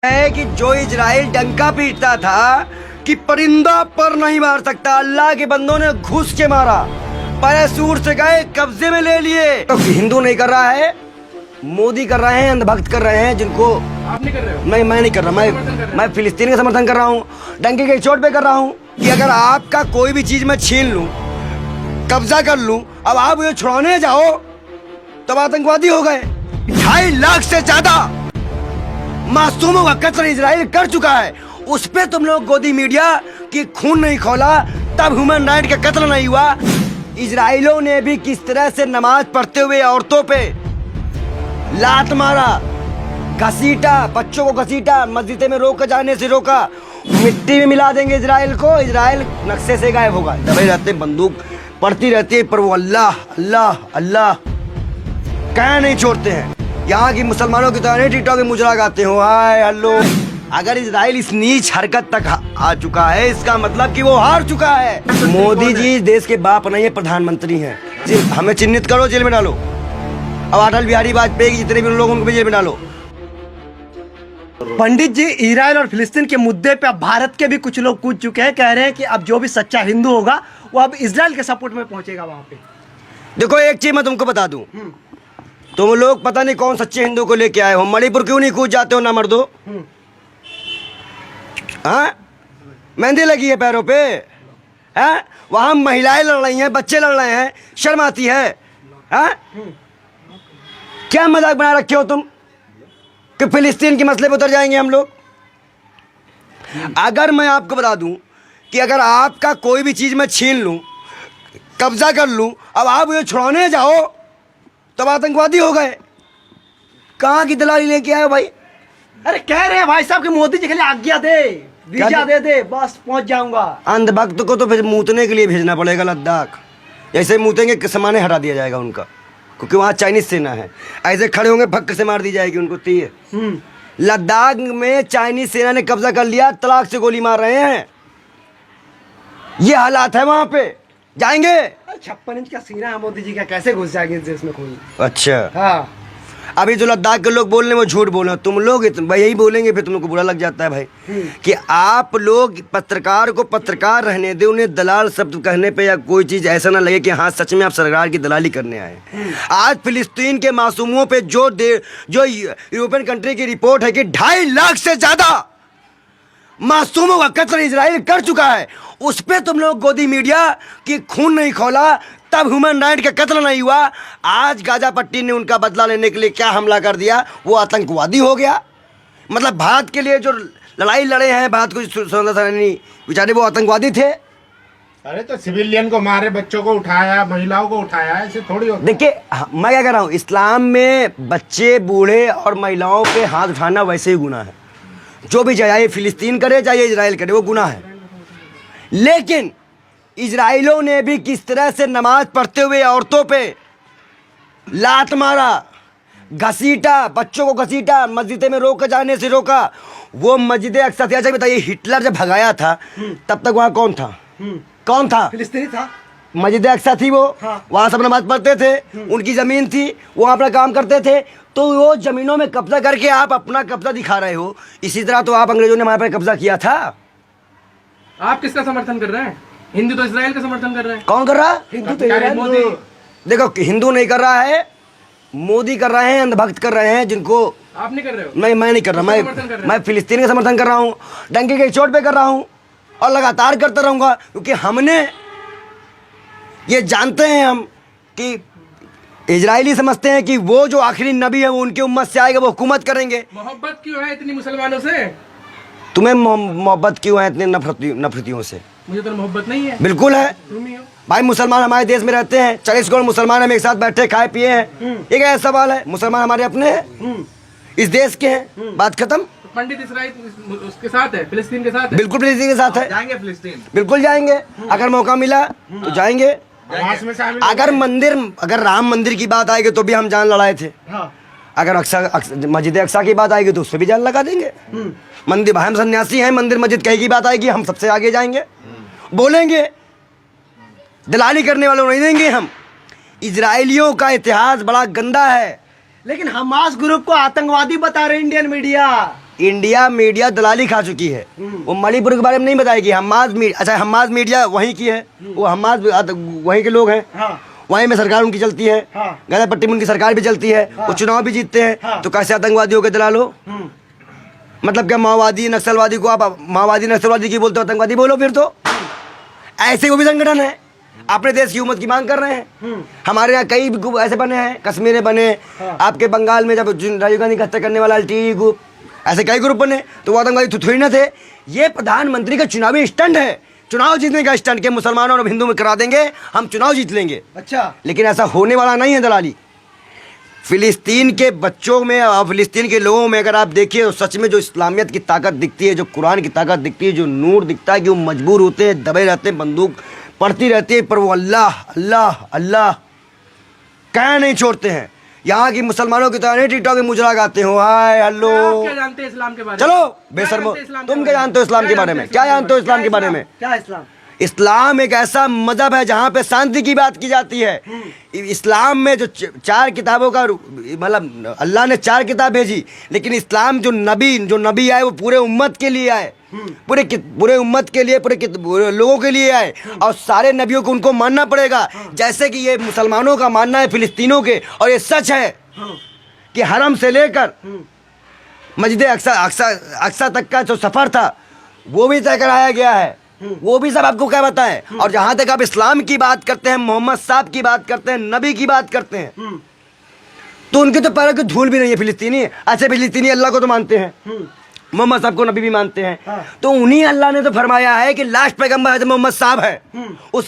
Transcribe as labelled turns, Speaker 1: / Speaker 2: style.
Speaker 1: है कि जो इजराइल डंका पीटता था कि परिंदा पर नहीं मार सकता, अल्लाह के बंदों ने घुस के मारा, पैसूर से गए, कब्जे में ले लिए। तो हिंदू नहीं कर रहा है, मोदी कर रहे हैं, अंधभक्त कर रहे हैं, जिनको
Speaker 2: आप नहीं कर रहे हो?
Speaker 1: मैं नहीं कर रहा। मैं फिलिस्तीन का समर्थन कर रहा हूँ, डंके की चोट पे कर रहा हूँ कि अगर आपका कोई भी चीज मैं छीन लूं, कब्जा कर लूं, अब आप मुझे छुड़ाने जाओ तब आतंकवादी हो गए। 2.5 लाख से ज्यादा मासूमों का कत्ल इजराइल कर चुका है, उस पे तुम लोग गोदी मीडिया की खून नहीं खोला, तब ह्यूमन राइट का कत्ल नहीं हुआ। इजराइलों ने भी किस तरह से नमाज पढ़ते हुए औरतों पे लात मारा, घसीटा, बच्चों को घसीटा, मस्जिदे में रोक जाने से रोका, मिट्टी में मिला देंगे इजराइल को, इजराइल नक्शे से गायब होगा। दबे रहते बंदूक पड़ती रहती है, पर वो अल्लाह अल्लाह अल्लाह कहना नहीं छोड़ते हैं। यहाँ की मुसलमानों की तरह टिकटॉक में मुजरा गाते हो, हाय हेलो। अगर इजराइल इस नीच हरकत तक आ चुका है, इसका मतलब कि वो हार चुका है। मोदी जी इस देश के बाप नहीं है, प्रधानमंत्री हैं। हमें चिन्हित करो, जेल में डालो। अब अटल बिहारी वाजपेयी के जितने भी लोग उनको भी जेल में डालो।
Speaker 3: पंडित जी, इजराइल और फिलिस्तीन के मुद्दे पे अब भारत के भी कुछ लोग कूद चुके हैं, कह रहे हैं कि अब जो भी सच्चा हिंदू होगा वो अब इजराइल के सपोर्ट में पहुंचेगा वहां पे।
Speaker 1: देखो एक चीज मैं तुमको बता दूं, तुम लोग पता नहीं कौन सच्चे हिंदू को लेके आए हो, मणिपुर क्यों नहीं कूद जाते हो ना मर्दो? हाँ, मेहंदी लगी है पैरों पे, हैं? वहां महिलाएं लड़ रही हैं, बच्चे लड़ रहे हैं, शर्म आती है? हाँ? क्या मजाक बना रखे हो तुम कि फिलिस्तीन के मसले पे उतर जाएंगे हम लोग? अगर मैं आपको बता दूं कि अगर आपका कोई भी चीज मैं छीन लूं, कब्जा कर लूं, अब आप मुझे छुड़ाने जाओ तब आतंकवादी हो गए। कहाँ की दलाली लेके आए हो भाई?
Speaker 3: अरे कह रहे हैं भाई साहब कि मोदी जी के लिए आज्ञा दे, वीजा दे, बस पहुंच जाऊंगा।
Speaker 1: अंधभक्त को तो फिर मूतने के लिए भेजना पड़ेगा लद्दाख। ऐसे मूतेंगे कि सामाने हटा दिया जाएगा उनका, क्योंकि वहाँ चाइनीज सेना है। ऐसे खड़े होंगे, फक्क से मार दी जाएगी उनको तीर। लद्दाख में चाइनीज सेना ने कब्जा कर लिया, तलाक से गोली मार रहे हैं। ये हालात है वहाँ पे। जाएंगे?
Speaker 3: 56 इंच का सीना है मोदी जी का, कैसे घुस जाएंगे इस देश में कोई?
Speaker 1: अच्छा,
Speaker 3: हाँ।
Speaker 1: अभी जो लद्दाख के लोग बोल रहे हैं वो झूठ बोल रहे हैं। तुम लोग भाई यही बोलेंगे, फिर तुम लोग को बुरा लग जाता है भाई कि आप लोग पत्रकार को पत्रकार रहने दे, उन्हें दलाल शब्द कहने पे या कोई चीज़ ऐसा ना लगे कि हाँ सच में आप सरकार की दलाली करने आए। आज फिलिस्तीन के मासूमों पे जो यूरोपियन कंट्री की रिपोर्ट है कि 2.5 लाख से ज़्यादा मासूमों का कत्ल इजराइल कर चुका है, उस पे तुम लोग गोदी मीडिया की खून नहीं खोला, तब ह्यूमन राइट का कत्ल नहीं हुआ। आज गाजा पट्टी ने उनका बदला लेने के लिए क्या हमला कर दिया, वो आतंकवादी हो गया। मतलब भारत के लिए जो लड़ाई लड़े हैं, भारत को स्वतंत्रता सेनानी बेचारे, वो आतंकवादी थे।
Speaker 2: अरे तो सिविलियन को मारे, बच्चों को उठाया, महिलाओं को उठाया, ऐसे थोड़ी होता।
Speaker 1: देखिए मैं क्या कह रहा हूँ, इस्लाम में बच्चे, बूढ़े और महिलाओं पे हाथ उठाना वैसे ही गुनाह है। जो भी चाहे फिलिस्तीन करे चाहे इजराइल करे, वो गुनाह है। लेकिन इजराइलों ने भी किस तरह से नमाज पढ़ते हुए औरतों पे लात मारा, घसीटा, बच्चों को घसीटा, मस्जिदे में रोक जाने से रोका। वो मस्जिद अक्सा थी। अच्छा बताइए, हिटलर जब भगाया था तब तक वहाँ कौन था? कौन था?
Speaker 3: फिलिस्तीनी था।
Speaker 1: मस्जिद अक्सा थी वो।
Speaker 3: हाँ।
Speaker 1: वहाँ सब नमाज पढ़ते थे, उनकी ज़मीन थी, वो अपना काम करते थे। तो वो ज़मीनों में कब्जा करके आप अपना कब्जा दिखा रहे हो। इसी तरह तो आप अंग्रेजों ने हमारे पर कब्जा किया था।
Speaker 2: आप किसका समर्थन कर रहे हैं? हिंदू तो इजराइल का समर्थन कर रहे हैं।
Speaker 1: कौन कर रहा?
Speaker 3: हिंदू तो इजराइल।
Speaker 2: मोदी।
Speaker 1: देखो हिंदू नहीं कर रहा है, मोदी कर रहे हैं, अंधभक्त कर रहे हैं, जिनको
Speaker 2: आप नहीं कर रहे हो?
Speaker 1: मैं नहीं कर रहा। मैं फिलिस्तीन का समर्थन कर रहा हूँ, डंके की चोट पे कर रहा हूँ और लगातार करता रहूँगा, क्योंकि हमने ये जानते हैं हम कि इजरायली समझते हैं कि वो जो आखिरी नबी है वो उनकी उम्मत से आएगा, वो हुकूमत करेंगे।
Speaker 2: मोहब्बत क्यों है इतनी मुसलमानों से?
Speaker 1: तुम्हें मोहब्बत क्यों है इतने नफरतियों से?
Speaker 2: मुझे तो मोहब्बत नहीं है।
Speaker 1: बिल्कुल है
Speaker 2: तुम ही हो।
Speaker 1: भाई। मुसलमान हमारे देश में रहते हैं, 40 करोड़ मुसलमान हम एक साथ बैठे खाए पिए हैं। ये क्या सवाल है? मुसलमान हमारे अपने हैं, इस देश के हैं, बात खत्म।
Speaker 2: तो पंडित इजराइल उसके साथ है, फिलिस्तीन के साथ है।
Speaker 1: बिल्कुल फिलिस्तीन के साथ है,
Speaker 2: जाएंगे फिलिस्तीन,
Speaker 1: बिल्कुल जाएंगे। अगर मौका मिला तो जाएंगे। अगर राम मंदिर की बात आएगी तो भी हम जान लड़ाए थे।
Speaker 3: हाँ।
Speaker 1: अगर मस्जिद अक्सा की बात आएगी तो उस पर भी जान लगा देंगे। मंदिर भाई, हम सन्यासी हैं, मंदिर मस्जिद कहीं की बात आएगी हम सबसे आगे जाएंगे, बोलेंगे। दलाली करने वालों नहीं देंगे हम। इजराइलियों का इतिहास बड़ा गंदा है।
Speaker 3: लेकिन हमास ग्रुप को आतंकवादी बता रहे इंडियन मीडिया।
Speaker 1: इंडिया मीडिया दलाली खा चुकी है। वो मणिपुर के बारे में नहीं बताएगी। हम्मास मीडिया वहीं की है, वो हम्मास वहीं के लोग हैं।
Speaker 3: हाँ।
Speaker 1: वहीं में सरकार उनकी चलती है।
Speaker 3: हाँ।
Speaker 1: गदापट्टी में उनकी सरकार भी चलती है। वो चुनाव भी जीतते हैं।
Speaker 3: हाँ।
Speaker 1: तो कैसे आतंकवादियों के दलाल हो? मतलब क्या माओवादी नक्सलवादी को आप माओवादी नक्सलवादी की बोलते हो, आतंकवादी बोलो फिर तो। ऐसे वो भी संगठन है, अपने देश की हुकूमत की मांग कर रहे हैं। हमारे यहाँ कई ग्रुप ऐसे बने हैं, कश्मीर में बने। आपके बंगाल में जब राजीव गांधी की हत्या करने वाला LTTE ग्रुप, ऐसे कई ग्रुप बने, तो वो आतंकवादी थोड़ी ना थे। ये प्रधानमंत्री का चुनावी स्टंट है, चुनाव जीतने का स्टंट के मुसलमानों और हिंदू में करा देंगे, हम चुनाव जीत लेंगे।
Speaker 3: अच्छा,
Speaker 1: लेकिन ऐसा होने वाला नहीं है दलाली। फिलिस्तीन के बच्चों में और फिलिस्तीन के लोगों में अगर आप देखिए तो सच में जो इस्लामियत की ताकत दिखती है, जो कुरान की ताकत दिखती है, जो नूर दिखता है कि वो मजबूर होते हैं, दबे रहते हैं, बंदूक पड़ती रहती है, पर वो अल्लाह अल्लाह अल्लाह कहना नहीं छोड़ते हैं। यहाँ की मुसलमानों की तरह नहीं टिकटॉक में मुजरा गाते हो, हाय हेलो।
Speaker 4: आप क्या जानते हैं इस्लाम के बारे में?
Speaker 1: चलो बेशर्मो, तुम क्या जानते हो इस्लाम के बारे में? क्या जानते हो इस्लाम के बारे में?
Speaker 3: क्या इस्लाम?
Speaker 1: इस्लाम एक ऐसा मजहब है जहाँ पे शांति की बात की जाती है। इस्लाम में जो चार किताबों का मतलब अल्लाह ने 4 किताब भेजी, लेकिन इस्लाम जो नबी आए वो पूरे उम्मत के लिए आए, पूरे उम्मत के लिए, पूरे लोगों के लिए आए। और सारे नबियों को उनको मानना पड़ेगा। जैसे कि ये मुसलमानों का मानना है फिलिस्तीनों के, और ये सच है कि हरम से लेकर मस्जिद अक्सा तक का जो सफ़र था वो भी तय कराया गया है। वो भी सब आपको क्या बताएं। और जहां तक आप इस्लाम की बात करते हैं, मोहम्मद साहब की बात करते हैं, नबी की बात करते हैं, तो उनके तो पैरों की धूल भी नहीं है फिलिस्तीनी। अच्छा, फिलिस्तीनी अल्लाह को तो मानते हैं, मोहम्मद साहब को नबी भी मानते हैं। तो उन्हीं अल्लाह ने तो फरमाया है कि लास्ट पैगंबर हज़रत मोहम्मद साहब है। उसके